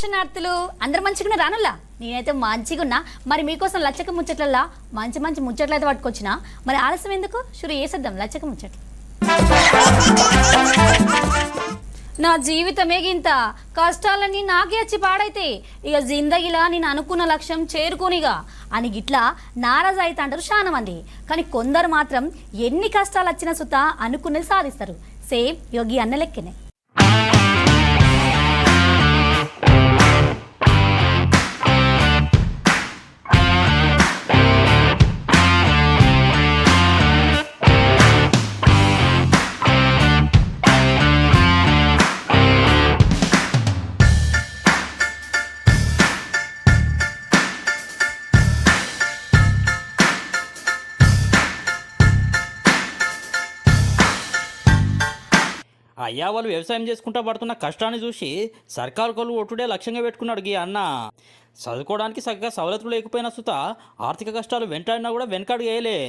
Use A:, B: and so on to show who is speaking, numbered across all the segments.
A: దర్శనార్థులు అందరు మంచిగా రానులా నేనైతే మంచిగున్నా. మరి మీకోసం లచ్చక ముచ్చట్లల్లా మంచి మంచి ముచ్చట్లు అయితే పట్టుకొచ్చినా. మరి ఆలస్యం ఎందుకు, షురు చేసేద్దాం లచ్చక ముచ్చట్లు. నా జీవితమే గింత, కష్టాలన్నీ నాకే వచ్చి పాడైతే ఇక జిందగీలా నేను అనుకున్న లక్ష్యం చేరుకోనిగా అని గిట్లా నారాజు అయితే అంటారు చాలా మంది. కానీ కొందరు మాత్రం ఎన్ని కష్టాలు వచ్చినా సుత అనుకున్నది సాధిస్తారు. సేమ్ యోగి అన్న లెక్కనే.
B: అయ్యా వాళ్ళు వ్యవసాయం చేసుకుంటా పడుతున్న కష్టాన్ని చూసి సర్కారు కొలు ఒట్టుడే లక్ష్యంగా పెట్టుకున్నాడు గీ అన్న. చదువుకోవడానికి చక్కగా సవలతులు లేకపోయినా సుత ఆర్థిక కష్టాలు వెంటాడినా కూడా వెనకాడు వేయలే.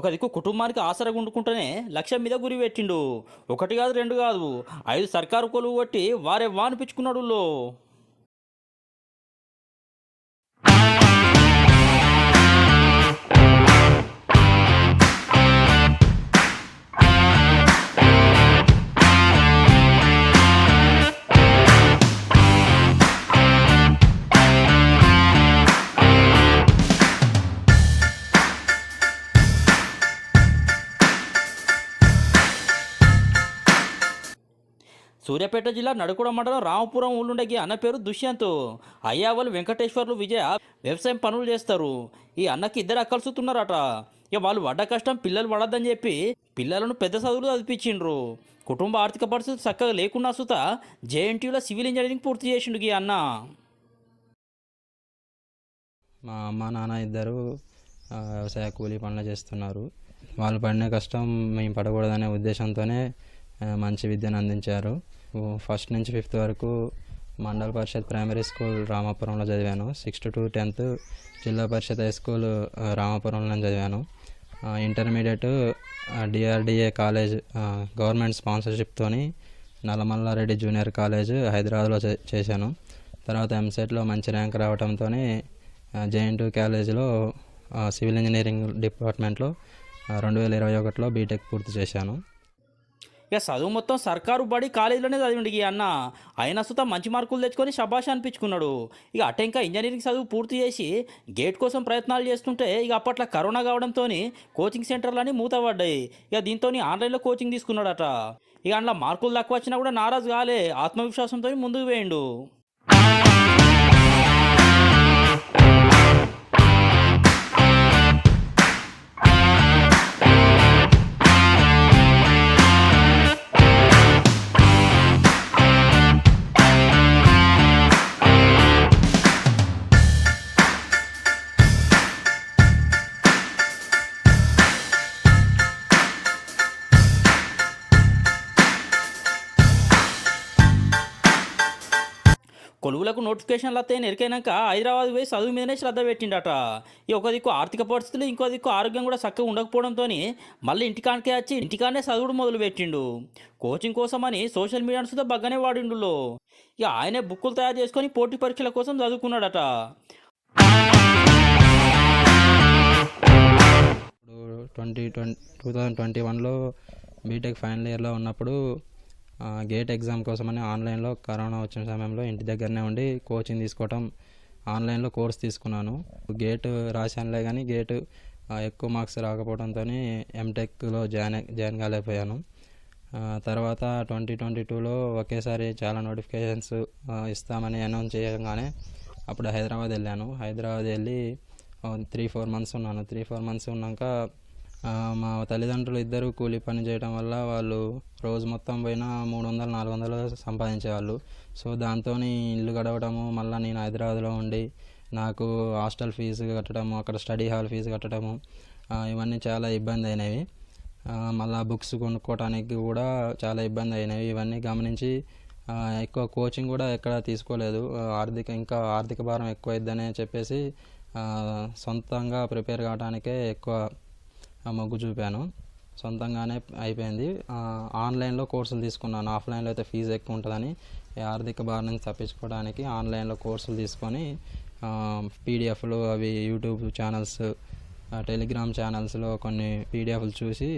B: ఒక దిక్కు కుటుంబానికి ఆసరగా ఉండుకుంటూనే లక్ష్యం మీద గురి పెట్టిండు. ఒకటి కాదు రెండు కాదు 5 సర్కారు కొలువు కొట్టి వారే వానిపించుకున్నాడు. సూర్యాపేట జిల్లా నడుకుడ మండలం రామపురం ఊళ్ళుండేకి అన్న పేరు దుష్యంత్. అయ్యా వాళ్ళు వెంకటేశ్వర్లు విజయ వ్యవసాయం పనులు చేస్తారు. ఈ అన్నకి 2 అక్కలు సుతున్నారట. ఇక వాళ్ళు పడ్డ కష్టం పిల్లలు పడద్దని చెప్పి పిల్లలను పెద్ద చదువులు చదివించిండ్రు. కుటుంబ ఆర్థిక పరిస్థితి చక్కగా లేకున్నా సుత జేఎన్టీయూలో సివిల్ ఇంజనీరింగ్ పూర్తి చేసిండు ఈ అన్న.
C: మా అమ్మ నాన్న ఇద్దరు వ్యవసాయ కూలీ పనులు చేస్తున్నారు. వాళ్ళు పడిన కష్టం మేము పడకూడదనే ఉద్దేశంతోనే మంచి విద్యను అందించారు. 1st నుంచి 5th వరకు మండల పరిషత్ ప్రైమరీ స్కూల్ రామాపురంలో చదివాను. 6th to 10th జిల్లా పరిషత్ హై స్కూల్ రామాపురంలో చదివాను. ఇంటర్మీడియట్ డిఆర్డిఏ కాలేజ్ గవర్నమెంట్ స్పాన్సర్షిప్తోని నల్లమల్లారెడ్డి జూనియర్ కాలేజ్ హైదరాబాద్లో చేశాను. తర్వాత ఎంసెట్లో మంచి ర్యాంక్ రావడంతో జేఎన్టీయూ కాలేజీలో సివిల్ ఇంజనీరింగ్ డిపార్ట్మెంట్లో 2021లో బీటెక్ పూర్తి చేశాను.
B: ఇక చదువు మొత్తం సర్కారు బడి కాలేజీలోనే చదివిండు ఈ అన్న. అయినా సుత మంచి మార్కులు తెచ్చుకొని శబాష్ అనిపించుకున్నాడు. ఇక అటే ఇంకా ఇంజనీరింగ్ చదువు పూర్తి చేసి గేట్ కోసం ప్రయత్నాలు చేస్తుంటే ఇక అప్పట్లో కరోనా కావడంతో కోచింగ్ సెంటర్లని మూతపడ్డాయి. ఇక దీంతో ఆన్లైన్లో కోచింగ్ తీసుకున్నాడట. ఇక అందులో మార్కులు తక్కువ వచ్చినా కూడా నారాజు కాలే, ఆత్మవిశ్వాసంతో ముందుకు వేయండు. కొలువులకు నోటిఫికేషన్లు వస్తాయని ఎరికైనాక హైదరాబాద్ పోయి చదువు మీదనే శ్రద్ధ పెట్టిండట. ఈ ఒక దిక్కు ఆర్థిక పరిస్థితులు, ఇంకో దిక్కు ఆరోగ్యం కూడా చక్కగా ఉండకపోవడంతో మళ్ళీ ఇంటికానికే వచ్చి ఇంటికానే చదువుడు మొదలు పెట్టిండు. కోచింగ్ కోసమని సోషల్ మీడియాను సుధా బాగానే వాడిండు. ఇక ఆయనే బుక్కులు తయారు చేసుకొని పోటీ పరీక్షల కోసం చదువుకున్నాడట.
C: ఇప్పుడు 2021లో బీటెక్ ఫైనల్ ఇయర్లో ఉన్నప్పుడు గేట్ ఎగ్జామ్ కోసమని ఆన్లైన్లో కరోనా వచ్చిన సమయంలో ఇంటి దగ్గరనే ఉండి కోచింగ్ తీసుకోవటం, ఆన్లైన్లో కోర్స్ తీసుకున్నాను. గేట్ రాశానులే కానీ గేట్ ఎక్కువ మార్క్స్ రాకపోవడంతో ఎంటెక్లో జాయిన్ కాలేకపోయాను. తర్వాత 2022లో ఒకేసారి చాలా నోటిఫికేషన్స్ ఇస్తామని అనౌన్స్ చేయగానే అప్పుడు హైదరాబాద్ వెళ్ళాను. హైదరాబాద్ వెళ్ళి 3-4 months ఉన్నాను. 3-4 months ఉన్నాక మా తల్లిదండ్రులు ఇద్దరు కూలీ పని చేయడం వల్ల వాళ్ళు రోజు మొత్తం పోయినా 300-400 సంపాదించేవాళ్ళు. సో దాంతో ఇల్లు గడవడము, మళ్ళీ నేను హైదరాబాద్లో ఉండి నాకు హాస్టల్ ఫీజు కట్టడము, అక్కడ స్టడీ హాల్ ఫీజు కట్టడము, ఇవన్నీ చాలా ఇబ్బంది అయినవి. మళ్ళీ బుక్స్ కొనుక్కోవడానికి కూడా చాలా ఇబ్బంది అయినవి. ఇవన్నీ గమనించి ఎక్కువ కోచింగ్ కూడా ఎక్కడ తీసుకోలేదు. ఆర్థిక భారం ఎక్కువ అయిద్దని చెప్పేసి సొంతంగా ప్రిపేర్ కావడానికే ఎక్కువ మొగ్గు చూపాను. సొంతంగానే అయిపోయింది. ఆన్లైన్లో కోర్సులు తీసుకున్నాను. ఆఫ్లైన్లో అయితే ఫీజు ఎక్కువ ఉంటుందని ఈ ఆర్థిక భారం నుంచి తప్పించుకోవడానికి ఆన్లైన్లో కోర్సులు తీసుకొని పీడిఎఫ్లు అవి యూట్యూబ్ ఛానల్స్, టెలిగ్రామ్ ఛానల్స్లో కొన్ని పీడిఎఫ్లు చూసి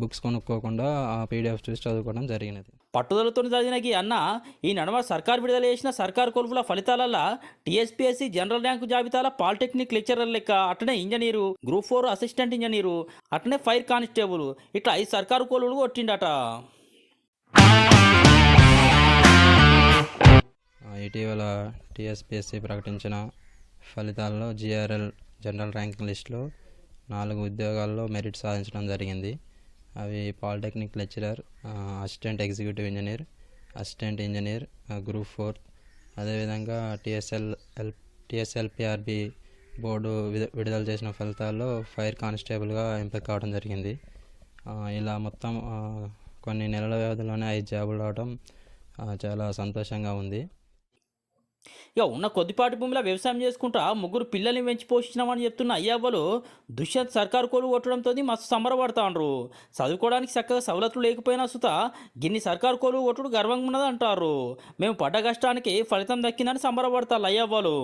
C: బుక్స్ కొనుక్కోకుండా ఆ పీడిఎఫ్ చూసి చదువుకోవడం జరిగినది.
B: పట్టుదలతో చదివిన ఈ అన్న ఈ నడుమ సర్కార్ విడుదల చేసిన సర్కారు కొలుపుల ఫలితాలల్లో టీఎస్పీఎస్సీ జనరల్ ర్యాంకు జాబితాల పాలిటెక్నిక్ లెక్చరర్ లెక్క, అట్లనే ఇంజనీరు, గ్రూప్ 4 అసిస్టెంట్ ఇంజనీరు, అట్లనే ఫైర్ కానిస్టేబుల్ ఇట్లా 5 సర్కారు కొలువులు కొట్టిండట.
C: ఇటీవల టీఎస్పీఎస్సీ ప్రకటించిన ఫలితాల్లో జిఆర్ఎల్ జనరల్ ర్యాంకింగ్ లిస్టులో 4 ఉద్యోగాల్లో మెరిట్ సాధించడం జరిగింది. అవి polytechnic lecturer, assistant executive engineer, assistant engineer, group 4. అదేవిధంగా టీఎస్ఎల్పిఆర్బి బోర్డు విడుదల చేసిన ఫలితాల్లో ఫైర్ కానిస్టేబుల్గా ఎంపిక కావడం జరిగింది. ఇలా మొత్తం కొన్ని నెలల వ్యవధిలోనే 5 జాబులు రావడం చాలా సంతోషంగా ఉంది.
B: ఇక ఉన్న కొద్దిపాటి భూమిలో వ్యవసాయం చేసుకుంటా 3 పిల్లల్ని పెంచి పోషించినామని చెప్తున్న అయ్యవ్వలు దుష్యంత్ సర్కారు కొలువు కొట్టడంతో మస్తు సంబరపడతాండ్రు. చదువుకోవడానికి చక్కగా సవలతులు లేకపోయినా సుత గిన్ని సర్కారు కొలువు కొట్టుడు గర్వంగా ఉన్నది అంటారు. మేము పడ్డ కష్టానికి ఫలితం దక్కిందని సంబరపడతారు అయ్యవ్వలు.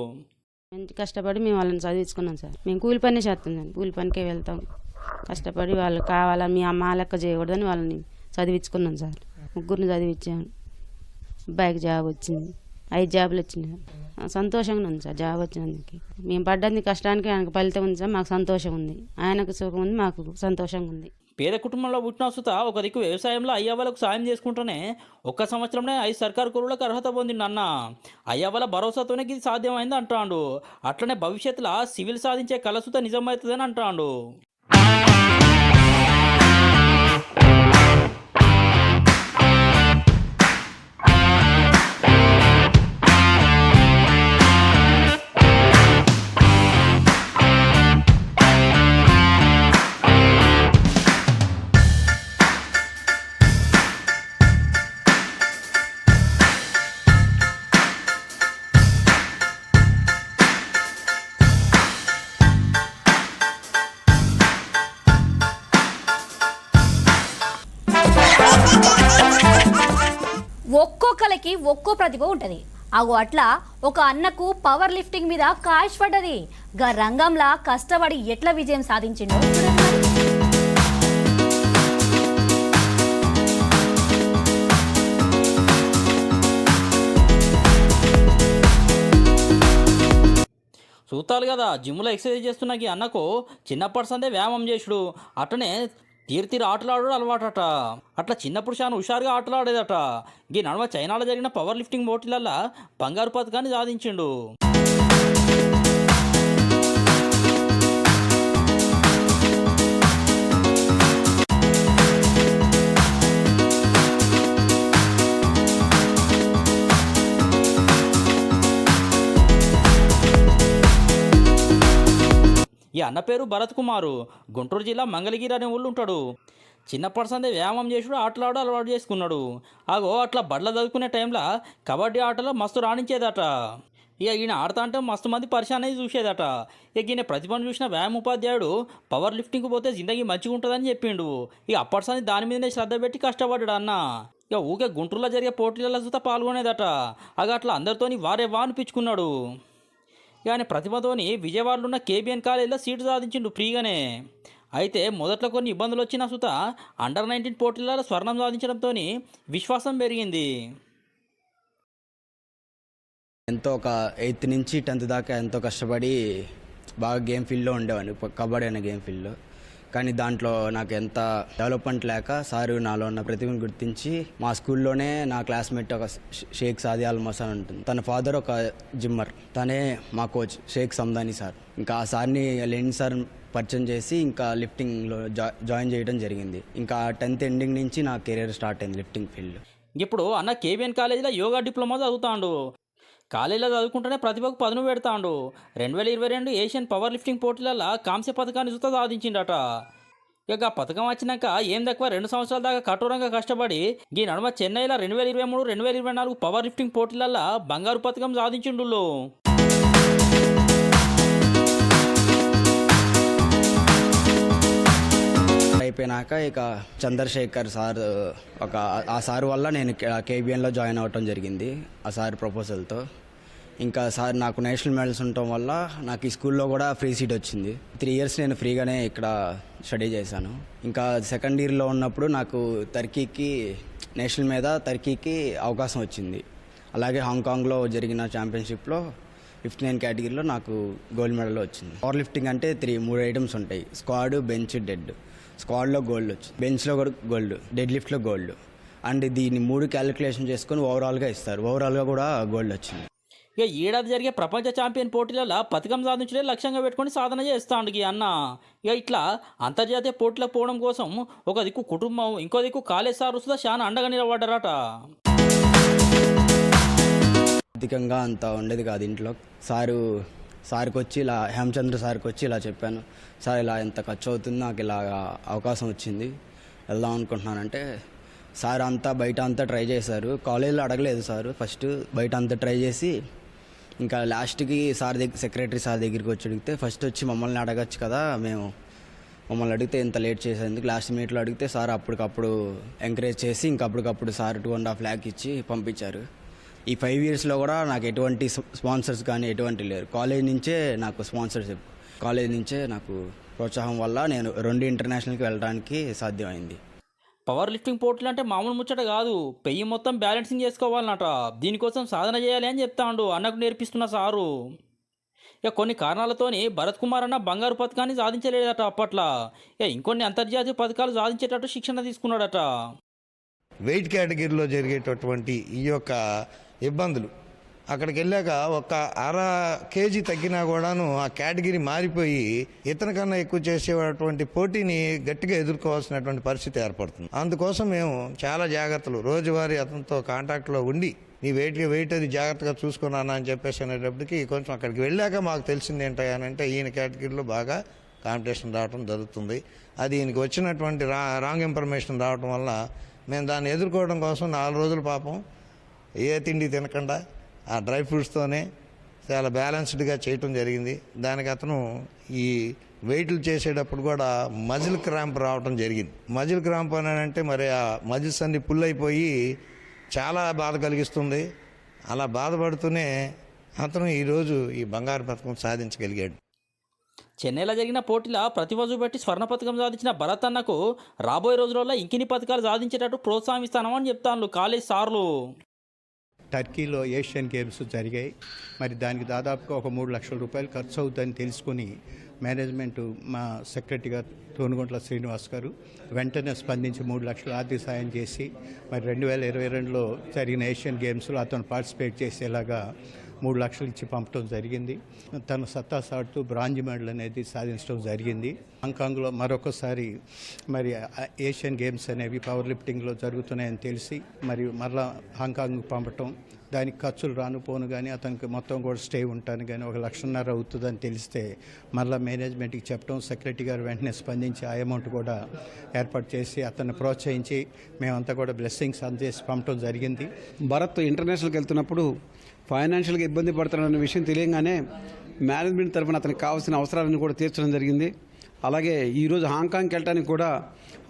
D: మంచి కష్టపడి మేము వాళ్ళని చదివించుకున్నాం సార్. మేము కూలి పని చేస్తుందండి, కూలి పనికే వెళ్తాం. కష్టపడి వాళ్ళు కావాలని మీ అమ్మ లెక్క చేయకూడదని వాళ్ళని చదివించుకున్నాం సార్. 3 చదివించాను. అబ్బాయికి జాబ్ వచ్చింది, 5 జాబులు వచ్చినాయి. సంతోషంగా ఉంది సార్ జాబ్ వచ్చినందుకు. మేము పడ్డది కష్టానికి ఆయనకు ఫలితం ఉంది సార్. మాకు సంతోషం ఉంది, ఆయనకు సుఖం ఉంది, మాకు సంతోషంగా ఉంది.
B: పేద కుటుంబంలో పుట్టిన సుత ఒక దిక్కు వ్యవసాయంలో అయ్యవ్వలకు సాయం చేసుకుంటూనే ఒక్క సంవత్సరంలో 5 సర్కారు కొలువులకు అర్హత పొందిండు అన్న. అయ్యవ్వల భరోసాతోనే ఇది సాధ్యమైంది అంటాడు. అట్లనే భవిష్యత్తులో సివిల్ సాధించే కలసుత నిజమవుతుందని అంటాడు.
A: ఒక్కొక్కరికి ఒక్కో ప్రతిభ ఉంటుంది. అగో అట్లా ఒక అన్నకు పవర్ లిఫ్టింగ్ మీద కాష్ పడ్డది. గా రంగంలా కష్టపడి ఎట్లా విజయం సాధించిండో
B: చూస్తాలు కదా, జిమ్లో ఎక్సర్సైజ్ చేస్తున్న ఈ అన్నకు చిన్నప్పటి సందే వ్యాయామం చేసుడు, అట్లనే తీరు ఆటలాడు అలవాటట. అట్లా చిన్నప్పుడు చాలా హుషారుగా ఆటలాడేదట. ఈ నడుమ చైనాలో జరిగిన పవర్ లిఫ్టింగ్ పోటీలల్లో బంగారు పథకాన్ని సాధించిండు. ఈ అన్న పేరు భరత్ కుమారు. గుంటూరు జిల్లా మంగళగిరి అనే ఊళ్ళు ఉంటాడు. చిన్నప్పటి సందే వ్యాయామం చేసుడు, ఆటలాడు అలవాటు చేసుకున్నాడు. అగో అట్లా బడ్ల చదువుకునే టైంలో కబడ్డీ ఆటలో మస్తు రాణించేదట. ఇక ఈయన ఆడతా అంటే మస్తు మంది పరిశాన్ అయ్యి చూసేదట. ఇక ఈయన ప్రతిభను చూసిన వ్యాయామ ఉపాధ్యాయుడు పవర్ లిఫ్టింగ్కి పోతే జిందగీ మంచిగా ఉంటుందని చెప్పిండు. ఇక అప్పటి సంది దాని మీదనే శ్రద్ధ పెట్టి కష్టపడ్డాడు అన్న. ఇక ఊకే గుంటూరులో జరిగే పోటీలలో చూస్తే పాల్గొనేదట. అగ అట్లా అందరితోని వారే వా అనిపించుకున్నాడు. కానీ ప్రతిభతోని విజయవాడలో ఉన్న కేబిఎన్ కాలేజీలో సీటు సాధించిండు ఫ్రీగానే. అయితే మొదట్లో కొన్ని ఇబ్బందులు వచ్చిన సుత అండర్-19 పోటీలలో స్వర్ణం సాధించడంతో విశ్వాసం పెరిగింది.
E: ఎంతో ఒక 8th నుంచి 10th దాకా ఎంతో కష్టపడి బాగా గేమ్ ఫీల్డ్లో ఉండేవాడిని, కబడ్డీ అనే గేమ్ ఫీల్డ్లో. కానీ దాంట్లో నాకు ఎంత డెవలప్మెంట్ లేక సారు నాలో ఉన్న ప్రతిభను గుర్తించి మా స్కూల్లోనే నా క్లాస్మేట్ ఒక షేక్ సాది అల్మస్ అని ఉంటుంది. తన ఫాదర్ ఒక జిమ్మర్, తనే మా కోచ్ షేక్ సందాని సార్. ఇంకా ఆ సార్ని లెనిన్ సార్ పరిచయం చేసి ఇంకా లిఫ్టింగ్లో జాయిన్ చేయడం జరిగింది. ఇంకా 10th ఎండింగ్ నుంచి నా కెరీర్ స్టార్ట్ అయింది లిఫ్టింగ్ ఫీల్డ్.
B: ఇప్పుడు అన్న కేబిఎన్ కాలేజీలో యోగా డిప్లొమా చదువుతాడు. కాలేజీలో చదువుకుంటూనే ప్రతిభకు పదును పెడతాడు. 2022 ఏషియన్ పవర్ లిఫ్టింగ్ పోటీలలో కాంస్య పథకాన్ని సుత సాధించిండట. ఇక పథకం వచ్చినాక ఏం తక్కువ 2 సంవత్సరాల దాకా కఠోరంగా కష్టపడి ఈ నడుమ చెన్నైలో 2023-2024 పవర్ లిఫ్టింగ్ పోటీలలో బంగారు పథకం సాధించిండు.
E: అయిపోయినాక ఇక చంద్రశేఖర్ సార్ ఆ సార్ వల్ల నేను కేబిఎన్లో జాయిన్ అవ్వటం జరిగింది, ఆ సార్ ప్రపోజల్తో. ఇంకా సార్ నాకు నేషనల్ మెడల్స్ ఉండటం వల్ల నాకు ఈ స్కూల్లో కూడా ఫ్రీ సీట్ వచ్చింది. 3 years నేను ఫ్రీగానే ఇక్కడ స్టడీ చేశాను. ఇంకా సెకండ్ ఇయర్లో ఉన్నప్పుడు నాకు టర్కీకి అవకాశం వచ్చింది. అలాగే హాంకాంగ్లో జరిగిన ఛాంపియన్షిప్లో 59 కేటగిరీలో నాకు గోల్డ్ మెడల్ వచ్చింది. పవర్ లిఫ్టింగ్ అంటే 3 ఐటమ్స్ ఉంటాయి: స్క్వాడ్, బెంచ్, డెడ్. స్క్వాడ్లో గోల్డ్ వచ్చింది, బెంచ్లో కూడా గోల్డ్, డెడ్ లిఫ్ట్లో గోల్డ్. అండ్ దీన్ని 3 క్యాలిక్యులేషన్ చేసుకొని ఓవరాల్గా ఇస్తారు. ఓవరాల్గా కూడా గోల్డ్ వచ్చింది.
B: ఇక ఏడాది జరిగే ప్రపంచ ఛాంపియన్ పోటీలలో పథకం సాధించడే లక్ష్యంగా పెట్టుకొని సాధన చేస్తాడు ఈ అన్న. ఇక ఇట్లా అంతర్జాతీయ పోటీలకు పోవడం కోసం ఒక దిక్కు కుటుంబం, ఇంకో దిక్కు కాలేజ్ సార్ సుధా చాలా అండగా నిలబడ్డారట.
E: ఆర్థికంగా అంత ఉండేది కాదు ఇంట్లో. సార్కి వచ్చి ఇలా హేమచంద్ర సార్కి వచ్చి ఇలా చెప్పాను, సార్ ఇలా ఎంత ఖర్చు అవుతుంది, నాకు ఇలా అవకాశం వచ్చింది, వెళ్దాం అనుకుంటున్నానంటే సార్ బయట అంతా ట్రై చేశారు. కాలేజీలో అడగలేదు సార్, ఫస్ట్ బయట అంతా ట్రై చేసి ఇంకా లాస్ట్కి సెక్రటరీ సార్ దగ్గరికి వచ్చి అడిగితే, ఫస్ట్ వచ్చి మమ్మల్ని అడగచ్చు కదా, మమ్మల్ని అడిగితే ఇంత లేట్ చేసేందుకు, లాస్ట్ మినిట్లో అడిగితే సార్ అప్పటికప్పుడు ఎంకరేజ్ చేసి ఇంకప్పటికప్పుడు సార్ 2.5 lakh ఇచ్చి పంపించారు. ఈ 5 yearsలో కూడా నాకు ఎటువంటి స్పాన్సర్స్ కానీ ఎటువంటి లేరు. కాలేజ్ నుంచే నాకు స్పాన్సర్షిప్, కాలేజ్ నుంచే నాకు ప్రోత్సాహం వల్ల నేను 2 ఇంటర్నేషనల్కి వెళ్ళడానికి సాధ్యమైంది.
B: పవర్ లిఫ్టింగ్ పోటీలు అంటే మామూలు ముచ్చట కాదు, పెయ్యి మొత్తం బ్యాలెన్సింగ్ చేసుకోవాలన్నట. దీనికోసం సాధన చేయాలి అని చెప్తాడు అన్నకు నేర్పిస్తున్న సారు. ఇక కొన్ని కారణాలతోని భరత్ కుమార్ అన్న బంగారు పథకాన్ని సాధించలేదట అప్పట్లో. ఇక ఇంకొన్ని అంతర్జాతీయ పథకాలు సాధించేటట్టు శిక్షణ తీసుకున్నాడట.
F: వెయిట్ కేటగిరీలో జరిగేటటువంటి ఈ యొక్క ఇబ్బందులు, అక్కడికి వెళ్ళాక ఒక 1/2 kg తగ్గినా కూడాను ఆ కేటగిరీ మారిపోయి ఇతనికన్నా ఎక్కువ చేసేటువంటి పోటీని గట్టిగా ఎదుర్కోవాల్సినటువంటి పరిస్థితి ఏర్పడుతుంది. అందుకోసం మేము చాలా జాగ్రత్తలు, రోజువారీ అతనితో కాంటాక్ట్లో ఉండి నీ వెయిట్ అది జాగ్రత్తగా చూసుకున్నాను అని చెప్పేసి అనేటప్పటికి కొంచెం అక్కడికి వెళ్ళాక మాకు తెలిసింది ఏంటంటే ఈయన కేటగిరీలో బాగా కాంపిటీషన్ రావడం జరుగుతుంది. అది ఈయనకి వచ్చినటువంటి రాంగ్ ఇన్ఫర్మేషన్ రావడం వల్ల మేము దాన్ని ఎదుర్కోవడం కోసం 4 రోజులు పాపం ఏ తిండి తినకుండా ఆ డ్రై ఫ్రూట్స్తోనే చాలా బ్యాలెన్స్డ్గా చేయటం జరిగింది. దానికి అతను ఈ వెయిట్లు చేసేటప్పుడు కూడా మజిల్ క్రాంప్ రావటం జరిగింది. మజిల్ క్రాంప్ అని అంటే మరి ఆ మజిల్స్ అన్ని పుల్ అయిపోయి చాలా బాధ కలిగిస్తుంది. అలా బాధపడుతూనే అతను ఈరోజు ఈ బంగారు పథకం సాధించగలిగాడు.
B: చెన్నైలో జరిగిన పోటీలో ప్రతిభ చూపెట్టి స్వర్ణ పథకం సాధించిన భరత్ అన్నకు రాబోయే రోజులలో ఇంకిన్ని పథకాలు సాధించేటట్టు ప్రోత్సాహిస్తామని చెప్తాను కాలేజ్ సార్లు.
G: టర్కీలో ఏషియన్ గేమ్స్ జరిగాయి. మరి దానికి దాదాపుగా ఒక 3 లక్షల రూపాయలు ఖర్చు అవుతుందని తెలుసుకొని మేనేజ్మెంటు మా సెక్రటరీ గారు తోనుగుంట్ల శ్రీనివాస్ గారు వెంటనే స్పందించి 3 లక్షలు ఆర్థిక సాయం చేసి మరి 2022లో జరిగిన ఏషియన్ గేమ్స్లో అతను పార్టిసిపేట్ చేసేలాగా 3 లక్షలు ఇచ్చి పంపడం జరిగింది. తన సత్తా సాటుతూ బ్రాంజ్ మెడల్ అనేది సాధించడం జరిగింది. హాంకాంగ్లో మరొకసారి మరి ఏషియన్ గేమ్స్ అనేవి పవర్ లిఫ్టింగ్లో జరుగుతున్నాయని తెలిసి మరి మరలా హాంకాంగ్ పంపటం, దానికి ఖర్చులు రాను పోను కానీ అతనికి మొత్తం కూడా స్టే ఉంటాను కానీ 1.5 లక్షలు అవుతుందని తెలిస్తే మళ్ళీ మేనేజ్మెంట్కి చెప్పడం, సెక్రటరీ గారు వెంటనే స్పందించి ఆ అమౌంట్ కూడా ఏర్పాటు చేసి అతన్ని ప్రోత్సహించి మేమంతా కూడా బ్లెస్సింగ్స్ అందజేసి పంపడం జరిగింది.
H: భరత్ ఇంటర్నేషనల్కి వెళ్తున్నప్పుడు ఫైనాన్షియల్గా ఇబ్బంది పడుతున్నాడన్న విషయం తెలియగానే మేనేజ్మెంట్ తరఫున అతనికి కావాల్సిన అవసరాలను కూడా తీర్చడం జరిగింది. అలాగే ఈరోజు హాంకాంగ్కి వెళ్ళడానికి కూడా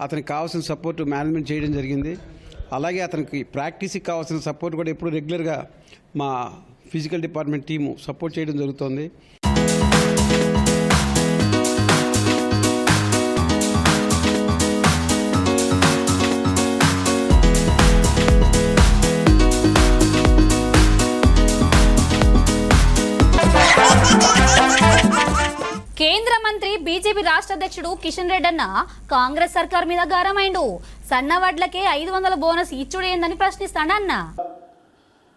H: అతనికి కావాల్సిన సపోర్ట్ మేనేజ్మెంట్ చేయడం జరిగింది. అలాగే అతనికి ప్రాక్టీస్కి కావాల్సిన సపోర్ట్ కూడా ఎప్పుడు రెగ్యులర్గా మా ఫిజికల్ డిపార్ట్మెంట్ టీము సపోర్ట్ చేయడం జరుగుతుంది.
A: కేంద్ర మంత్రి బీజేపీ రాష్ట్ర అధ్యక్షుడు కిషన్ రెడ్డి అన్న కాంగ్రెస్ సర్కార్ మీద గారమైండు. సన్న వడ్లకే 500 బోనస్ ఇచ్చుడేందని ప్రశ్నిస్తాడన్న.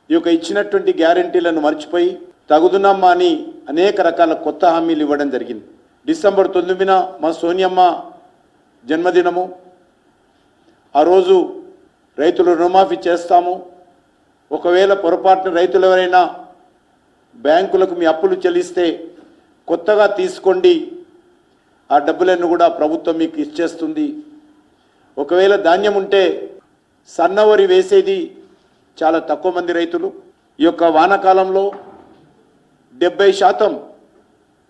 I: ఈ యొక్క ఇచ్చినటువంటి గ్యారంటీలను మర్చిపోయి తగుదునమ్మా అని అనేక రకాల కొత్త హామీలు ఇవ్వడం జరిగింది. డిసెంబర్ 9న మా సోనియమ్మ జన్మదినము. ఆ రోజు రైతులు రుణమాఫీ చేస్తాము, ఒకవేళ పొరపాటున రైతులు ఎవరైనా బ్యాంకులకు మీ అప్పులు చెల్లిస్తే కొత్తగా తీసుకోండి, ఆ డబ్బులను కూడా ప్రభుత్వం మీకు ఇచ్చేస్తుంది. ఒకవేళ ధాన్యం ఉంటే సన్నవరి వేసేది చాలా తక్కువ మంది రైతులు. ఈ యొక్క వానాకాలంలో 70%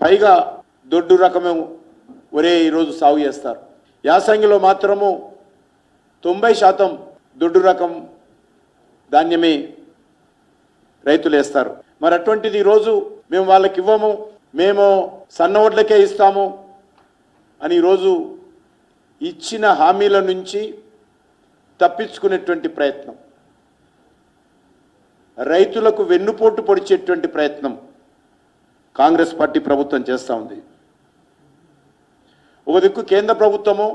I: పైగా దొడ్డు రకమే వరే ఈరోజు సాగు చేస్తారు. యాసంగిలో మాత్రము 90% దొడ్డు రకం ధాన్యమే రైతులు వేస్తారు. మరి అటువంటిది ఈరోజు మేము వాళ్ళకి ఇవ్వము, మేము సన్న వడ్లకే ఇస్తాము అని ఈరోజు ఇచ్చిన హామీల నుంచి తప్పించుకునేటువంటి ప్రయత్నం, రైతులకు వెన్నుపోటు పొడిచేటువంటి ప్రయత్నం కాంగ్రెస్ పార్టీ ప్రభుత్వం చేస్తూ ఉంది. ఒక దిక్కు కేంద్ర ప్రభుత్వము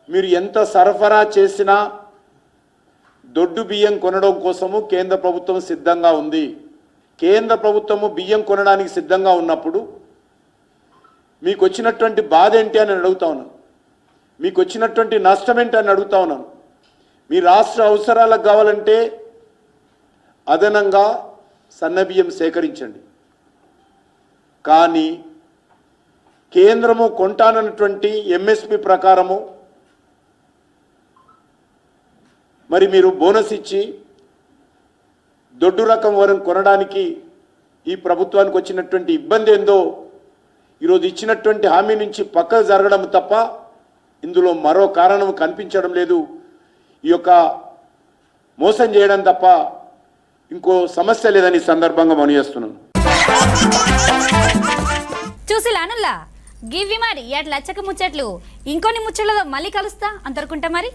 I: మీరు ఎంత సరఫరా చేసినా దొడ్డు బియ్యం కొనడం కోసము కేంద్ర ప్రభుత్వం సిద్ధంగా ఉంది. కేంద్ర ప్రభుత్వము బియ్యం కొనడానికి సిద్ధంగా ఉన్నప్పుడు మీకు వచ్చినటువంటి బాధ ఏంటి అని అడుగుతా ఉన్నాను, మీకు వచ్చినటువంటి నష్టం ఏంటి అని అడుగుతా ఉన్నాను. మీ రాష్ట్ర అవసరాలకు కావాలంటే అదనంగా సన్నబియ్యం సేకరించండి, కానీ కేంద్రము కొంటానన్నటువంటి ఎంఎస్పి ప్రకారము మరి మీరు బోనస్ ఇచ్చి దొడ్డు రకం వరం కొనడానికి ఈ ప్రభుత్వానికి వచ్చినటువంటి ఇబ్బంది ఏందో ఈరోజు ఇచ్చినటువంటి హామీ నుంచి పక్కకు జరగడం తప్ప ఇందులో మరో కారణం కనిపించడం లేదు. ఈ యొక్క మోసం చేయడం తప్ప ఇంకో సమస్య లేదని సందర్భంగా మనవిస్తున్నాను.
A: చూసిలానుల్లా గివ్వి మరి ఎట్లా లచ్చక ముచ్చట్లు, ఇంకొన్ని ముచ్చట్లతో మళ్ళీ కలుస్తా. అంతరుకుంటా మరి.